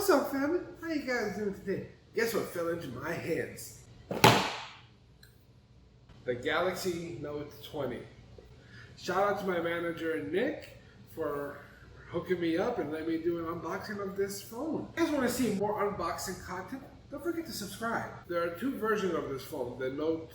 What's up, family? How you guys doing today? Guess what fell into my hands? The Galaxy Note 20. Shout out to my manager Nick for hooking me up and letting me do an unboxing of this phone. If you guys want to see more unboxing content, don't forget to subscribe. There are two versions of this phone, the Note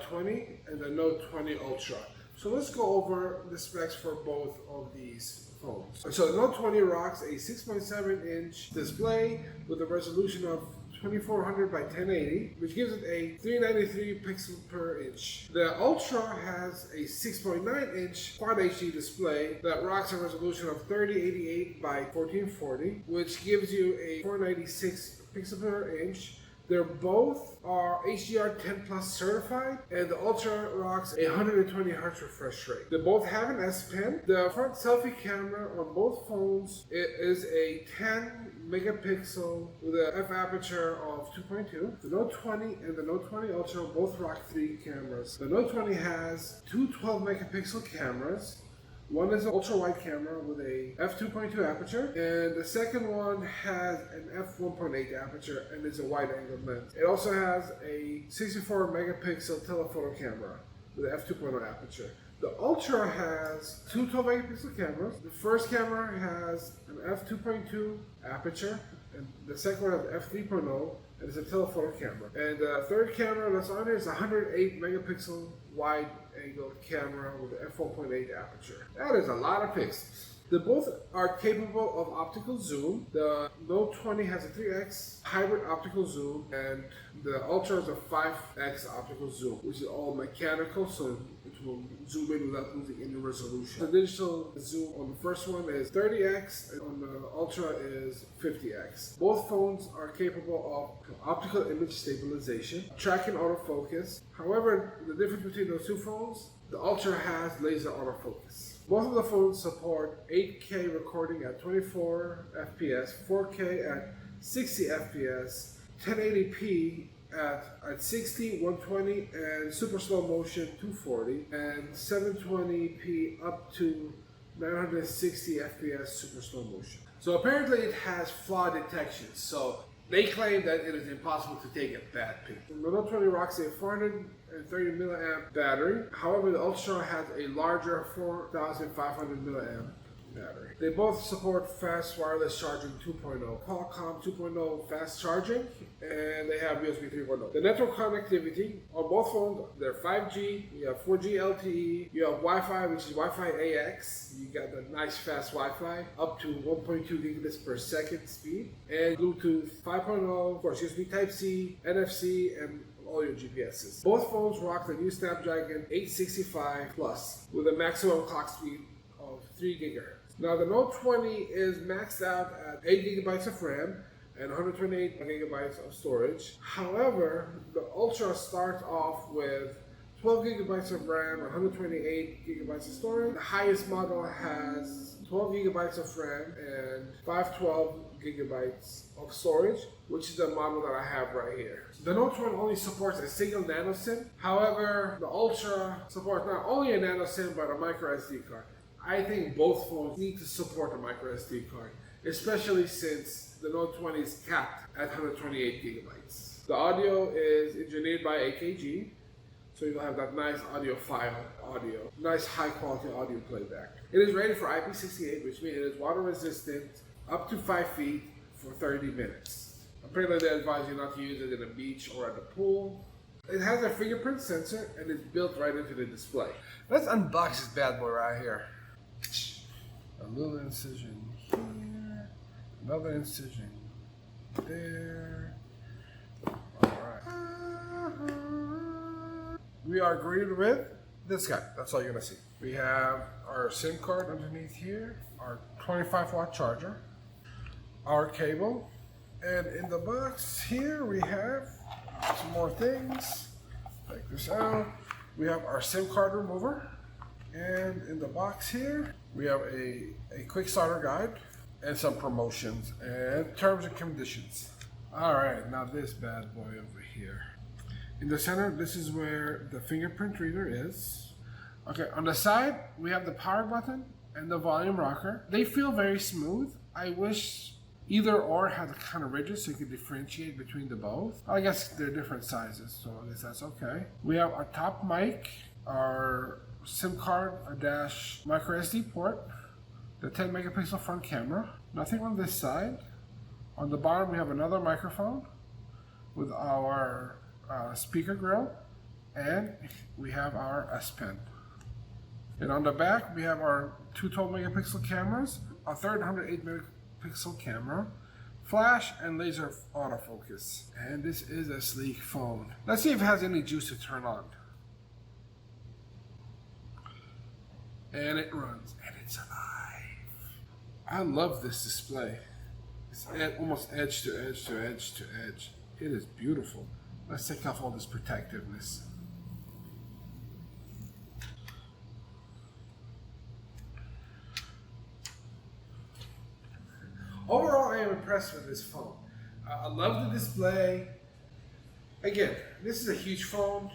20 and the Note 20 Ultra. So let's go over the specs for both of these phones. So the Note 20 rocks a 6.7-inch display with a resolution of 2400 by 1080, which gives it a 393 pixels per inch. The Ultra has a 6.9-inch Quad HD display that rocks a resolution of 3088 by 1440, which gives you a 496 pixels per inch. They're both are HDR10 Plus certified, and the Ultra rocks a 120 Hz refresh rate. They both have an S Pen. The front selfie camera on both phones is a 10 megapixel with an f aperture of 2.2. The Note 20 and the Note 20 Ultra both rock 3 cameras. The Note 20 has two 12 megapixel cameras. One is an ultra-wide camera with a f2.2 aperture, and the second one has an f1.8 aperture and is a wide-angle lens. It also has a 64 megapixel telephoto camera with an f2.0 aperture. The Ultra has two 12 megapixel cameras. The first camera has an f2.2 aperture, and the second one has f3.0, and it's a telephoto camera. And the third camera that's on here is a 108 megapixel wide angle camera with an f1.8 aperture. That is a lot of pixels. They both are capable of optical zoom. The Note 20 has a 3x hybrid optical zoom, and the Ultra is a 5x optical zoom, which is all mechanical, so it will zoom in without losing any resolution. The digital zoom on the first one is 30x, and on the Ultra is 50x. Both phones are capable of optical image stabilization, tracking autofocus. However, the difference between those two phones, the Ultra has laser autofocus. Both of the phones support 8K recording at 24 FPS, 4K at 60 FPS, 1080p at 60, 120, and super slow motion 240, and 720p up to 960 FPS super slow motion. So apparently it has flaw detection, so they claim that it is impossible to take a bad picture. The Note 20 rocks a 430 milliamp battery. However, the Ultra has a larger 4,500 milliamp battery. They both support fast wireless charging 2.0, Qualcomm 2.0 fast charging, and they have USB 3.0. The network connectivity on both phones, they're 5G, you have 4G LTE, you have Wi-Fi, which is Wi-Fi AX, you got the nice fast Wi-Fi, up to 1.2 gigabits per second speed, and Bluetooth 5.0, of course USB Type-C, NFC, and all your GPSs. Both phones rock the new Snapdragon 865 Plus with a maximum clock speed of 3 gigahertz. Now the Note 20 is maxed out at 8 gigabytes of RAM and 128 gigabytes of storage. However, the Ultra starts off with 12 gigabytes of RAM, 128 gigabytes of storage. The highest model has 12 gigabytes of RAM and 512 gigabytes of storage, which is the model that I have right here. The Note 20 only supports a single nano SIM. However, the Ultra supports not only a nano SIM but a micro SD card. I think both phones need to support a micro SD card, especially since the Note 20 is capped at 128 gigabytes. The audio is engineered by AKG, so you'll have that nice audiophile audio, nice high quality audio playback. It is rated for IP68, which means it is water resistant up to 5 feet for 30 minutes. Apparently they advise you not to use it in a beach or at the pool. It has a fingerprint sensor and it's built right into the display. Let's unbox this bad boy right here. A little incision here, another incision there. Alright. We are greeted with this guy. That's all you're gonna see. We have our SIM card underneath here, our 25-watt charger, our cable, and in the box here we have some more things. Check this out. We have our SIM card remover, and in the box here we have a quick starter guide and some promotions and terms and conditions. Alright, now this bad boy over here. In the center, this is where the fingerprint reader is. Okay, on the side, we have the power button and the volume rocker. They feel very smooth. I wish Either or has a kind of ridges so you can differentiate between the both. I guess they're different sizes, so I guess that's okay. We have our top mic, our SIM card, a dash micro SD port, the 10 megapixel front camera. Nothing on this side. On the bottom we have another microphone with our speaker grill, and we have our S Pen. And on the back we have our two 12 megapixel cameras, a third 108 megapixel camera, flash, and laser autofocus. And this is a sleek phone. Let's see if it has any juice to turn on. And it runs, and it's alive. I love this display. It's almost edge to edge to edge to edge. It is beautiful. Let's take off all this protectiveness. Overall, I am impressed with this phone. I love the display. Again, this is a huge phone.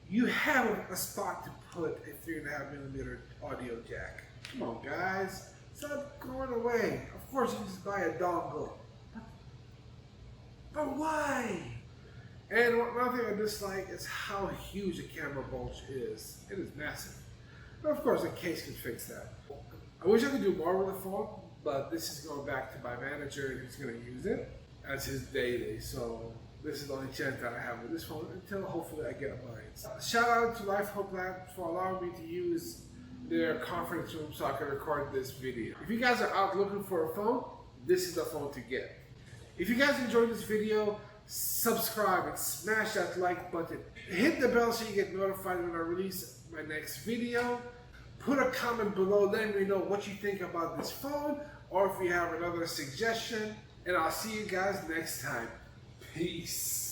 You have a spot to put a 3.5mm audio jack. Come on, guys. Stop going away. Of course, you can just buy a dongle. But why? And one thing I dislike is how huge a camera bulge is. It is massive. But of course, a case can fix that. I wish I could do more with the phone, but this is going back to my manager, and he's going to use it as his daily. So this is the only chance that I have with this phone until hopefully I get mine. Shout out to Life Hope Lab for allowing me to use their conference room so I can record this video. If you guys are out looking for a phone, this is the phone to get. If you guys enjoyed this video, subscribe and smash that like button. Hit the bell so you get notified when I release my next video. Put a comment below letting me know what you think about this phone, or if you have another suggestion. And I'll see you guys next time. Peace.